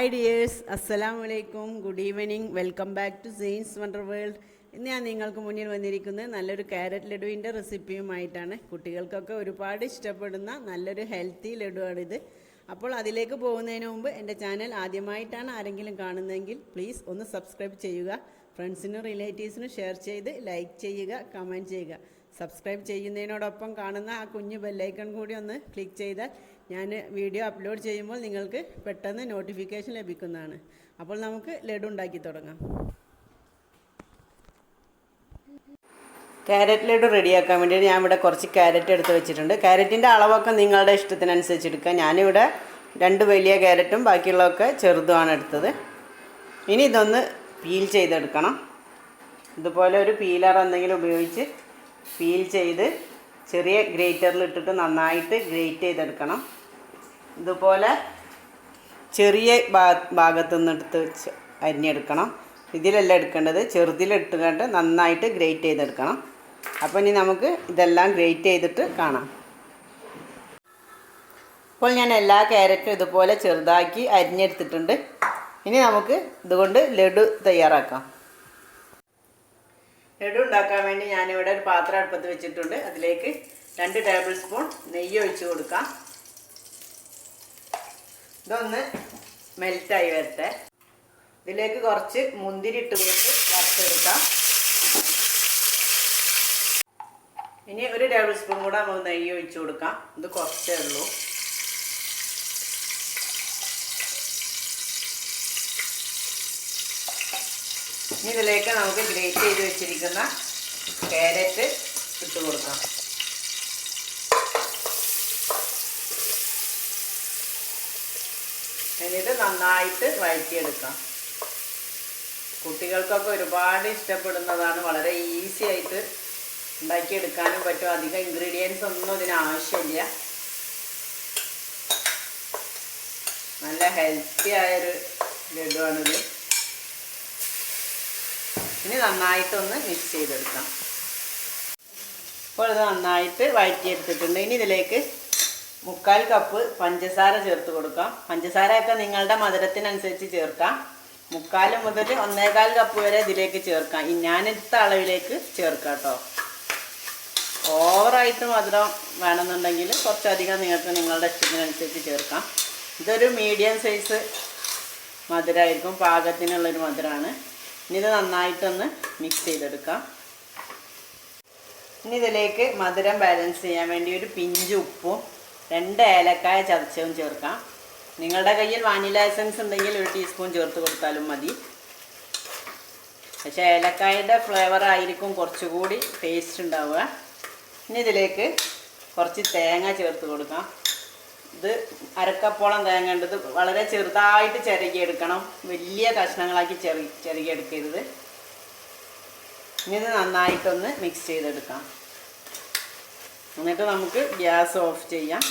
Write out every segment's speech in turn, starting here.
Hi dears, അസ്സലാമു അലൈക്കും, good evening. Welcome back to science wonder world. ഇന്ന് ഞാൻ നിങ്ങൾക്ക് മുന്നിൽ വന്നിരിക്കുന്നത് നല്ലൊരു ക്യാരറ്റ് ലഡുവിൻ്റെ റെസിപ്പിയുമായിട്ടാണ്. കുട്ടികൾക്കൊക്കെ ഒരുപാട് ഇഷ്ടപ്പെടുന്ന നല്ലൊരു ഹെൽത്തി ലഡുവാണിത്. അപ്പോൾ അതിലേക്ക് പോകുന്നതിന് മുമ്പ് എൻ്റെ ചാനൽ ആദ്യമായിട്ടാണ് ആരെങ്കിലും കാണുന്നതെങ്കിൽ പ്ലീസ് ഒന്ന് സബ്സ്ക്രൈബ് ചെയ്യുക. ഫ്രണ്ട്സിനും റിലേറ്റീവ്സിനും ഷെയർ ചെയ്ത് ലൈക്ക് ചെയ്യുക, കമൻറ്റ് ചെയ്യുക. സബ്സ്ക്രൈബ് ചെയ്യുന്നതിനോടൊപ്പം കാണുന്ന ആ കുഞ്ഞു ബെല്ലൈക്കൺ കൂടി ഒന്ന് ക്ലിക്ക് ചെയ്താൽ ഞാൻ വീഡിയോ അപ്ലോഡ് ചെയ്യുമ്പോൾ നിങ്ങൾക്ക് പെട്ടെന്ന് നോട്ടിഫിക്കേഷൻ ലഭിക്കുന്നതാണ്. അപ്പോൾ നമുക്ക് ലഡു ഉണ്ടാക്കി തുടങ്ങാം. ക്യാരറ്റ് ലഡു റെഡിയാക്കാൻ വേണ്ടിയിട്ട് ഞാൻ ഇവിടെ കുറച്ച് ക്യാരറ്റ് എടുത്ത് വെച്ചിട്ടുണ്ട്. ക്യാരറ്റിൻ്റെ അളവൊക്കെ നിങ്ങളുടെ ഇഷ്ടത്തിനനുസരിച്ച് എടുക്കുക. ഞാനിവിടെ 2 വലിയ ക്യാരറ്റും ബാക്കിയുള്ളതൊക്കെ ചെറുതുമാണ് എടുത്തത്. ഇനി ഇതൊന്ന് പീൽ ചെയ്തെടുക്കണം. ഇതുപോലെ ഒരു പീലർ എന്തെങ്കിലും ഉപയോഗിച്ച് പീൽ ചെയ്ത് ചെറിയ ഗ്രേറ്ററിൽ ഇട്ടിട്ട് നന്നായിട്ട് ഗ്രേറ്റ് ചെയ്തെടുക്കണം. ഇതുപോലെ ചെറിയ ഭാഗത്തു നിന്ന് എടുത്ത് വെച്ച് അരിഞ്ഞെടുക്കണം. ഇതിലല്ല എടുക്കേണ്ടത്, ചെറുതിലിട്ടുകൊണ്ട് നന്നായിട്ട് ഗ്രേറ്റ് ചെയ്തെടുക്കണം. അപ്പോൾ ഇനി നമുക്ക് ഇതെല്ലാം ഗ്രേറ്റ് ചെയ്തിട്ട് കാണാം. ഇപ്പോൾ ഞാൻ എല്ലാ ക്യാരറ്റും ഇതുപോലെ ചെറുതാക്കി അരിഞ്ഞെടുത്തിട്ടുണ്ട്. ഇനി നമുക്ക് ഇതുകൊണ്ട് ലഡു തയ്യാറാക്കാം. ലഡു ഉണ്ടാക്കാൻ വേണ്ടി ഞാനിവിടെ ഒരു പാത്രം അടുപ്പത്ത് വെച്ചിട്ടുണ്ട്. അതിലേക്ക് 2 ടേബിൾ സ്പൂൺ നെയ്യ് ഒഴിച്ച് കൊടുക്കാം. ഇതൊന്ന് മെൽറ്റായി വരട്ടെ. ഇതിലേക്ക് കുറച്ച് മുന്തിരി ഇട്ട് കൊടുത്ത് വറുത്തെടുക്കാം. ഇനി 1 ടേബിൾ സ്പൂൺ കൂടെ നമുക്ക് നെയ്യ് ഒഴിച്ച് കൊടുക്കാം. ഇത് കുറച്ചേ ഉള്ളൂ. ഇനി ഇതിലേക്ക് നമുക്ക് ഗ്രേറ്റ് ചെയ്ത് വെച്ചിരിക്കുന്ന ക്യാരറ്റ് ഇട്ട് കൊടുക്കാം. എന്നിട്ട് നന്നായിട്ട് വഴറ്റിയെടുക്കാം. കുട്ടികൾക്കൊക്കെ ഒരുപാട് ഇഷ്ടപ്പെടുന്നതാണ്. വളരെ ഈസി ആയിട്ട് ഉണ്ടാക്കിയെടുക്കാനും പറ്റും. അധികം ഇൻഗ്രീഡിയൻസ് ഒന്നും ഇതിന് ആവശ്യമില്ല. നല്ല ഹെൽത്തി ആയൊരു ലഡുവാണിത്. ഇനി നന്നായിട്ടൊന്ന് മിക്സ് ചെയ്തെടുക്കാം. അപ്പോൾ ഇത് നന്നായിട്ട് വഴറ്റിയെടുത്തിട്ടുണ്ട്. ഇനി ഇതിലേക്ക് 3/4 കപ്പ് പഞ്ചസാര ചേർത്ത് കൊടുക്കാം. പഞ്ചസാരയൊക്കെ നിങ്ങളുടെ മധുരത്തിനനുസരിച്ച് ചേർക്കാം. 3/4 മുതൽ 1/4 കപ്പ് വരെ ഇതിലേക്ക് ചേർക്കാം. ഞാനെടുത്ത അളവിലേക്ക് ചേർക്കാം കേട്ടോ. ഓവറായിട്ട് മധുരം വേണമെന്നുണ്ടെങ്കിൽ കുറച്ചധികം നിങ്ങൾക്ക് നിങ്ങളുടെ ഇഷ്ടത്തിനനുസരിച്ച് ചേർക്കാം. ഇതൊരു മീഡിയം സൈസ് മധുരമായിരിക്കും, പാകത്തിനുള്ളൊരു മധുരമാണ്. ഇനി ഇത് നന്നായിട്ടൊന്ന് മിക്സ് ചെയ്തെടുക്കാം. ഇനി ഇതിലേക്ക് മധുരം ബാലൻസ് ചെയ്യാൻ വേണ്ടി ഒരു പിഞ്ച് ഉപ്പും 2 ഏലക്കായ ചതച്ചതും ചേർക്കാം. നിങ്ങളുടെ കയ്യിൽ വാനില എസൻസ് ഉണ്ടെങ്കിൽ 1 ടീസ്പൂൺ ചേർത്ത് കൊടുത്താലും മതി. പക്ഷേ ഏലക്കായയുടെ ഫ്ലേവർ ആയിരിക്കും കുറച്ചുകൂടി ടേസ്റ്റ് ഉണ്ടാവുക. ഇനി ഇതിലേക്ക് കുറച്ച് തേങ്ങ ചേർത്ത് കൊടുക്കാം. ഇത് 1/2 കപ്പോളം തേങ്ങ ഉണ്ട്. ഇത് വളരെ ചെറുതായിട്ട് ചിരകിയെടുക്കണം, വലിയ കഷ്ണങ്ങളാക്കി ചിരകിയെടുക്കരുത്. ഇനി ഇത് നന്നായിട്ടൊന്ന് മിക്സ് ചെയ്തെടുക്കാം. എന്നിട്ട് നമുക്ക് ഗ്യാസ് ഓഫ് ചെയ്യാം.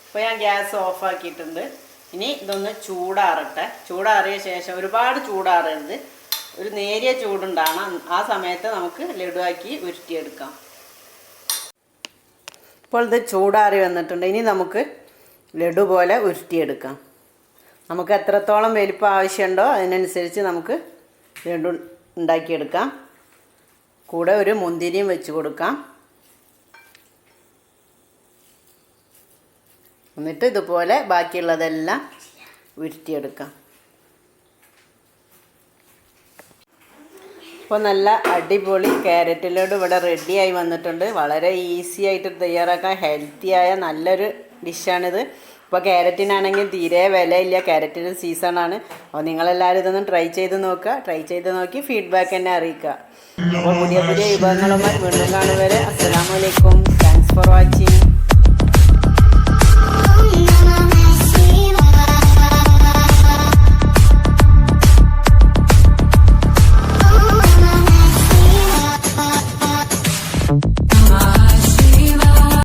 ഇപ്പോൾ ഞാൻ ഗ്യാസ് ഓഫാക്കിയിട്ടുണ്ട്. ഇനി ഇതൊന്ന് ചൂടാറട്ടെ. ചൂടാറിയ ശേഷം ഒരുപാട് ചൂടാറരുത്, ഒരു നേരിയ ചൂടുണ്ടാകണം. ആ സമയത്ത് നമുക്ക് ലഡുവാക്കി ഉരുട്ടിയെടുക്കാം. ഇപ്പോൾ ഇത് ചൂടാറി വന്നിട്ടുണ്ട്. ഇനി നമുക്ക് ലഡു പോലെ ഉരുട്ടിയെടുക്കാം. നമുക്ക് എത്രത്തോളം വലിപ്പം ആവശ്യമുണ്ടോ അതിനനുസരിച്ച് നമുക്ക് ലഡു ഉണ്ടാക്കിയെടുക്കാം. കൂടെ ഒരു മുന്തിരിയും വെച്ച് കൊടുക്കാം. എന്നിട്ട് ഇതുപോലെ ബാക്കിയുള്ളതെല്ലാം ഉരുട്ടിയെടുക്കാം. ഇപ്പോൾ നല്ല അടിപൊളി ക്യാരറ്റ് ലഡു ഇവിടെ റെഡിയായി വന്നിട്ടുണ്ട്. വളരെ ഈസി ആയിട്ട് തയ്യാറാക്കാൻ ഹെൽത്തിയായ നല്ലൊരു ഡിഷാണിത്. ഇപ്പോൾ ക്യാരറ്റിനാണെങ്കിൽ തീരെ വിലയില്ല, ക്യാരറ്റിൻ്റെ സീസണാണ്. അപ്പോൾ നിങ്ങളെല്ലാവരും ഇതൊന്നും ട്രൈ ചെയ്ത് നോക്കുക. ട്രൈ ചെയ്ത് നോക്കി ഫീഡ്ബാക്ക് എന്നെ അറിയിക്കുക. അപ്പോൾ പുതിയ പുതിയ വിഭവങ്ങളുമായി വീണ്ടും കാണുവരെ അസ്സലാമു അലൈക്കും. Thanks for watching.